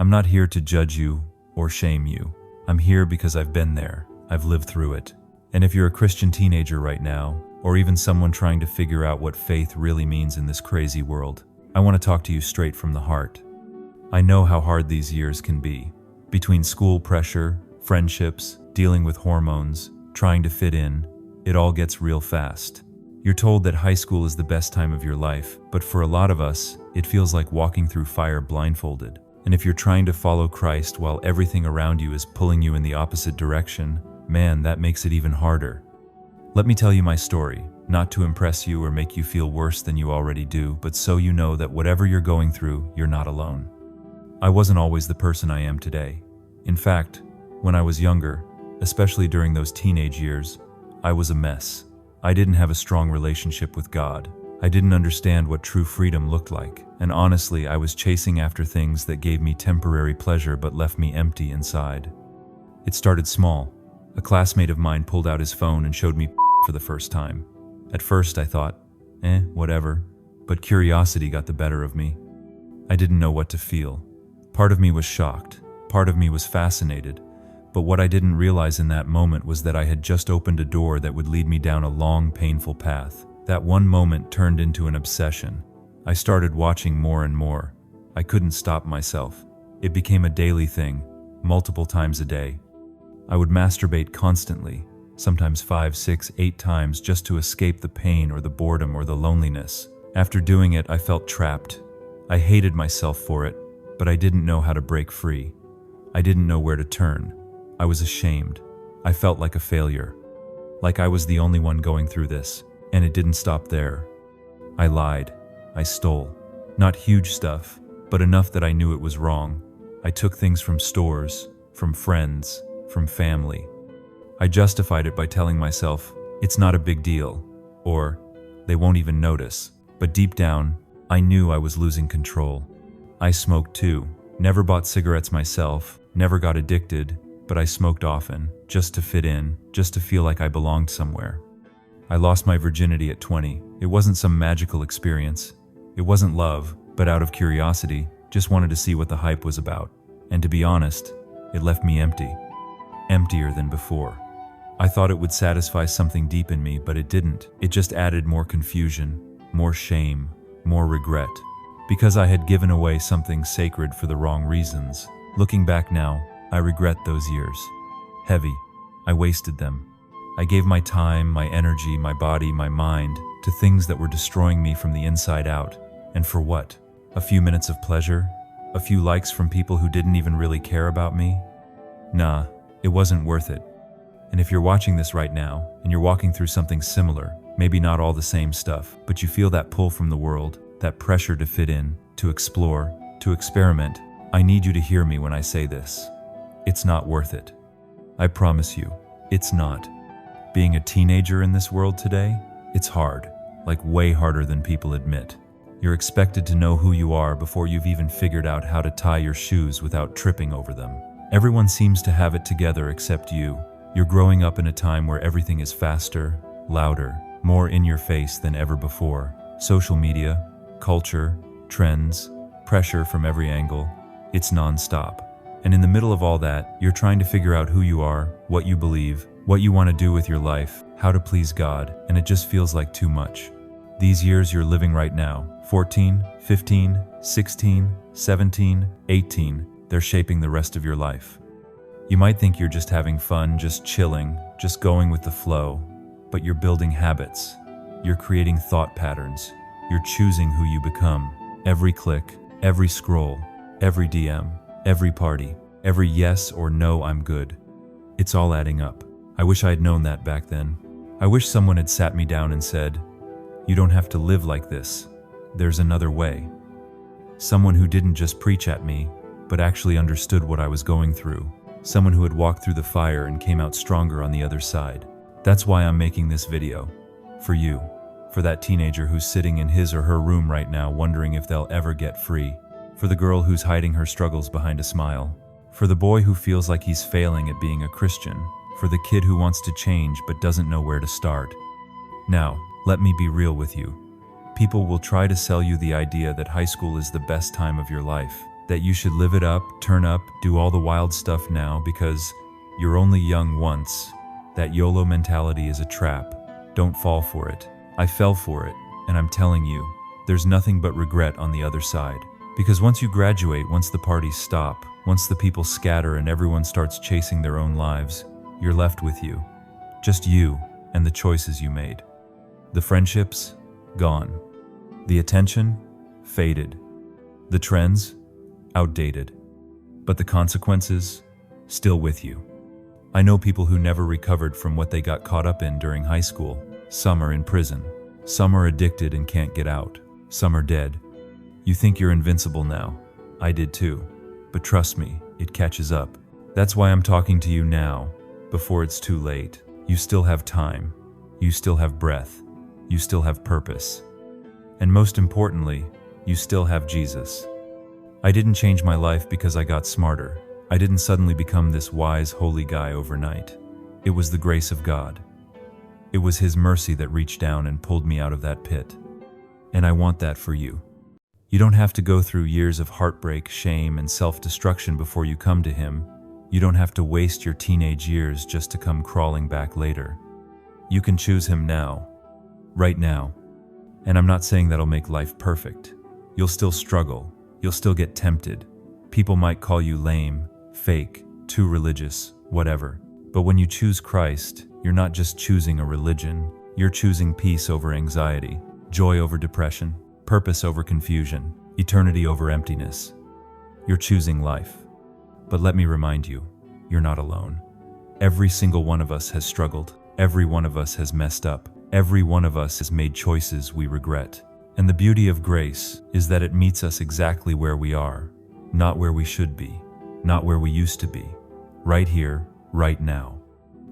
I'm not here to judge you or shame you. I'm here because I've been there. I've lived through it. And if you're a Christian teenager right now, or even someone trying to figure out what faith really means in this crazy world, I want to talk to you straight from the heart. I know how hard these years can be. Between school pressure, friendships, dealing with hormones, trying to fit in, it all gets real fast. You're told that high school is the best time of your life, but for a lot of us, it feels like walking through fire blindfolded. And if you're trying to follow Christ while everything around you is pulling you in the opposite direction, man, that makes it even harder. Let me tell you my story, not to impress you or make you feel worse than you already do, but so you know that whatever you're going through, you're not alone. I wasn't always the person I am today. In fact, when I was younger, especially during those teenage years, I was a mess. I didn't have a strong relationship with God. I didn't understand what true freedom looked like, and honestly, I was chasing after things that gave me temporary pleasure but left me empty inside. It started small. A classmate of mine pulled out his phone and showed me for the first time. At first I thought, whatever, but curiosity got the better of me. I didn't know what to feel. Part of me was shocked, part of me was fascinated, but what I didn't realize in that moment was that I had just opened a door that would lead me down a long, painful path. That one moment turned into an obsession. I started watching more and more. I couldn't stop myself. It became a daily thing, multiple times a day. I would masturbate constantly, sometimes 5, 6, 8 times just to escape the pain or the boredom or the loneliness. After doing it, I felt trapped. I hated myself for it, but I didn't know how to break free. I didn't know where to turn. I was ashamed. I felt like a failure. Like I was the only one going through this. And it didn't stop there. I lied. I stole. Not huge stuff, but enough that I knew it was wrong. I took things from stores, from friends, from family. I justified it by telling myself, it's not a big deal, or they won't even notice. But deep down, I knew I was losing control. I smoked too. Never bought cigarettes myself, never got addicted, but I smoked often, just to fit in, just to feel like I belonged somewhere. I lost my virginity at 20. It wasn't some magical experience. It wasn't love, but out of curiosity, just wanted to see what the hype was about. And to be honest, it left me empty. Emptier than before. I thought it would satisfy something deep in me, but it didn't. It just added more confusion, more shame, more regret. Because I had given away something sacred for the wrong reasons. Looking back now, I regret those years. Heavy. I wasted them. I gave my time, my energy, my body, my mind to things that were destroying me from the inside out. And for what? A few minutes of pleasure? A few likes from people who didn't even really care about me? Nah, it wasn't worth it. And if you're watching this right now, and you're walking through something similar, maybe not all the same stuff, but you feel that pull from the world, that pressure to fit in, to explore, to experiment, I need you to hear me when I say this. It's not worth it. I promise you, it's not. Being a teenager in this world today, it's hard, like way harder than people admit. You're expected to know who you are before you've even figured out how to tie your shoes without tripping over them. Everyone seems to have it together except you. You're growing up in a time where everything is faster, louder, more in your face than ever before. Social media, culture, trends, pressure from every angle. It's non-stop. And in the middle of all that, you're trying to figure out who you are, what you believe, what you want to do with your life, how to please God, and it just feels like too much. These years you're living right now, 14, 15, 16, 17, 18, they're shaping the rest of your life. You might think you're just having fun, just chilling, just going with the flow, but you're building habits. You're creating thought patterns. You're choosing who you become. Every click, every scroll, every DM, every party, every yes or no I'm good. It's all adding up. I wish I had known that back then. I wish someone had sat me down and said, you don't have to live like this. There's another way. Someone who didn't just preach at me, but actually understood what I was going through. Someone who had walked through the fire and came out stronger on the other side. That's why I'm making this video. For you. For that teenager who's sitting in his or her room right now wondering if they'll ever get free. For the girl who's hiding her struggles behind a smile. For the boy who feels like he's failing at being a Christian. For the kid who wants to change but doesn't know where to start. Now, let me be real with you. People will try to sell you the idea that high school is the best time of your life, that you should live it up, turn up, do all the wild stuff now because you're only young once. That YOLO mentality is a trap. Don't fall for it. I fell for it, and I'm telling you, there's nothing but regret on the other side. Because once you graduate, once the parties stop, once the people scatter and everyone starts chasing their own lives, you're left with you. Just you and the choices you made. The friendships, gone. The attention, faded. The trends, outdated. But the consequences, still with you. I know people who never recovered from what they got caught up in during high school. Some are in prison. Some are addicted and can't get out. Some are dead. You think you're invincible now. I did too. But trust me, it catches up. That's why I'm talking to you now, before it's too late. You still have time. You still have breath. You still have purpose. And most importantly, you still have Jesus. I didn't change my life because I got smarter. I didn't suddenly become this wise, holy guy overnight. It was the grace of God. It was His mercy that reached down and pulled me out of that pit. And I want that for you. You don't have to go through years of heartbreak, shame, and self-destruction before you come to Him. You don't have to waste your teenage years just to come crawling back later. You can choose Him now, right now. And I'm not saying that'll make life perfect. You'll still struggle. You'll still get tempted. People might call you lame, fake, too religious, whatever. But when you choose Christ, you're not just choosing a religion. You're choosing peace over anxiety, joy over depression, purpose over confusion, eternity over emptiness. You're choosing life. But let me remind you, you're not alone. Every single one of us has struggled. Every one of us has messed up. Every one of us has made choices we regret. And the beauty of grace is that it meets us exactly where we are, not where we should be, not where we used to be, right here, right now.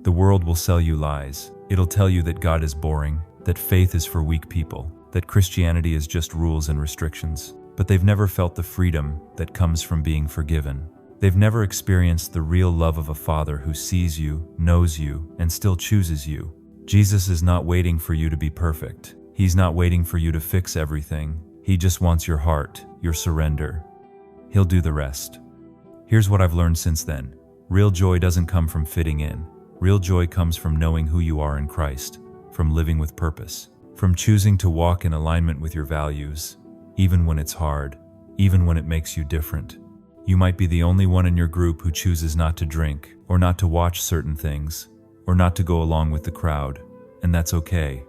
The world will sell you lies. It'll tell you that God is boring, that faith is for weak people, that Christianity is just rules and restrictions. But they've never felt the freedom that comes from being forgiven. They've never experienced the real love of a Father who sees you, knows you, and still chooses you. Jesus is not waiting for you to be perfect. He's not waiting for you to fix everything. He just wants your heart, your surrender. He'll do the rest. Here's what I've learned since then. Real joy doesn't come from fitting in. Real joy comes from knowing who you are in Christ, from living with purpose, from choosing to walk in alignment with your values, even when it's hard, even when it makes you different. You might be the only one in your group who chooses not to drink, or not to watch certain things, or not to go along with the crowd, and that's okay.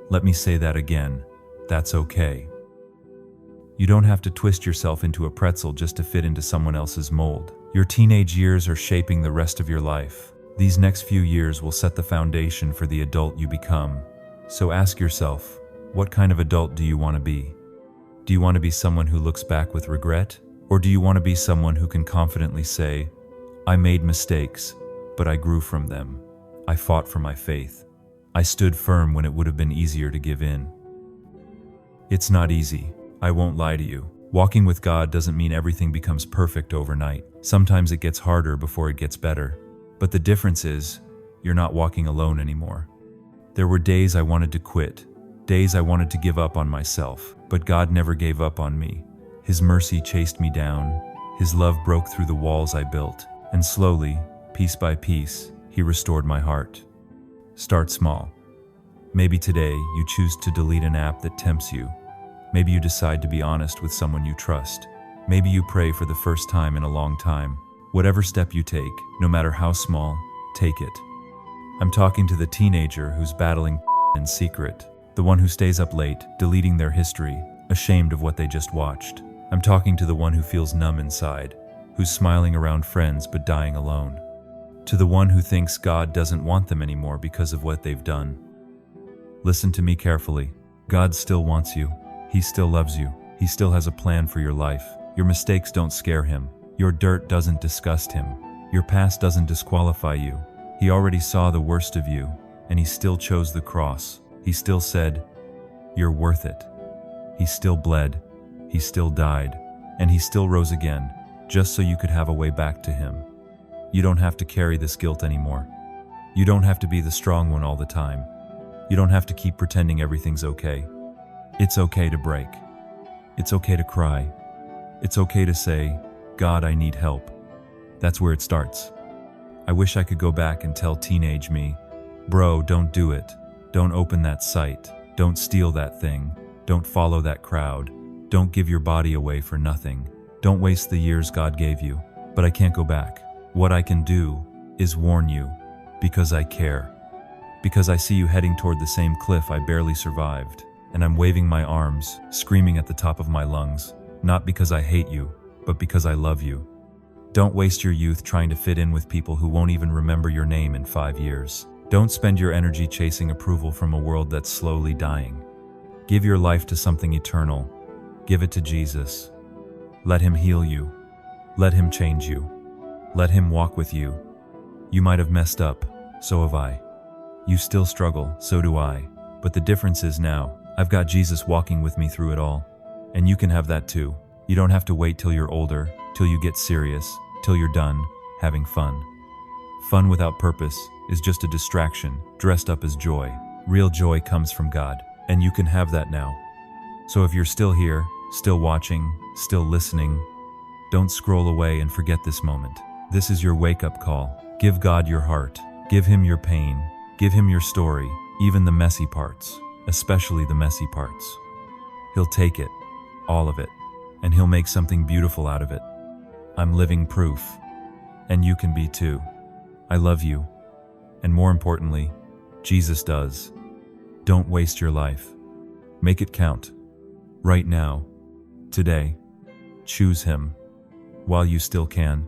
Let me say that again. That's okay. You don't have to twist yourself into a pretzel just to fit into someone else's mold. Your teenage years are shaping the rest of your life. These next few years will set the foundation for the adult you become. So ask yourself, what kind of adult do you want to be? Do you want to be someone who looks back with regret? Or do you want to be someone who can confidently say, I made mistakes, but I grew from them. I fought for my faith. I stood firm when it would have been easier to give in. It's not easy. I won't lie to you. Walking with God doesn't mean everything becomes perfect overnight. Sometimes it gets harder before it gets better. But the difference is, you're not walking alone anymore. There were days I wanted to quit, days I wanted to give up on myself, but God never gave up on me. His mercy chased me down. His love broke through the walls I built. And slowly, piece by piece, He restored my heart. Start small. Maybe today you choose to delete an app that tempts you. Maybe you decide to be honest with someone you trust. Maybe you pray for the first time in a long time. Whatever step you take, no matter how small, take it. I'm talking to the teenager who's battling in secret, the one who stays up late, deleting their history, ashamed of what they just watched. I'm talking to the one who feels numb inside, who's smiling around friends but dying alone. To the one who thinks God doesn't want them anymore because of what they've done. Listen to me carefully. God still wants you. He still loves you. He still has a plan for your life. Your mistakes don't scare Him. Your dirt doesn't disgust Him. Your past doesn't disqualify you. He already saw the worst of you, and He still chose the cross. He still said, you're worth it. He still bled. He still died. And He still rose again, just so you could have a way back to Him. You don't have to carry this guilt anymore. You don't have to be the strong one all the time. You don't have to keep pretending everything's okay. It's okay to break. It's okay to cry. It's okay to say, God, I need help. That's where it starts. I wish I could go back and tell teenage me, bro, don't do it. Don't open that site. Don't steal that thing. Don't follow that crowd. Don't give your body away for nothing. Don't waste the years God gave you. But I can't go back. What I can do is warn you, because I care. Because I see you heading toward the same cliff I barely survived, and I'm waving my arms, screaming at the top of my lungs, not because I hate you, but because I love you. Don't waste your youth trying to fit in with people who won't even remember your name in 5 years. Don't spend your energy chasing approval from a world that's slowly dying. Give your life to something eternal. Give it to Jesus. Let him heal you. Let him change you. Let him walk with you. You might have messed up, so have I. You still struggle, so do I. But the difference is now, I've got Jesus walking with me through it all. And you can have that too. You don't have to wait till you're older, till you get serious, till you're done having fun. Fun without purpose is just a distraction dressed up as joy. Real joy comes from God, and you can have that now. So if you're still here, still watching, still listening, don't scroll away and forget this moment. This is your wake-up call. Give God your heart. Give him your pain. Give him your story, even the messy parts, especially the messy parts. He'll take it, all of it, and he'll make something beautiful out of it. I'm living proof, and you can be too. I love you, and more importantly, Jesus does. Don't waste your life. Make it count. Right now, today, choose him while you still can.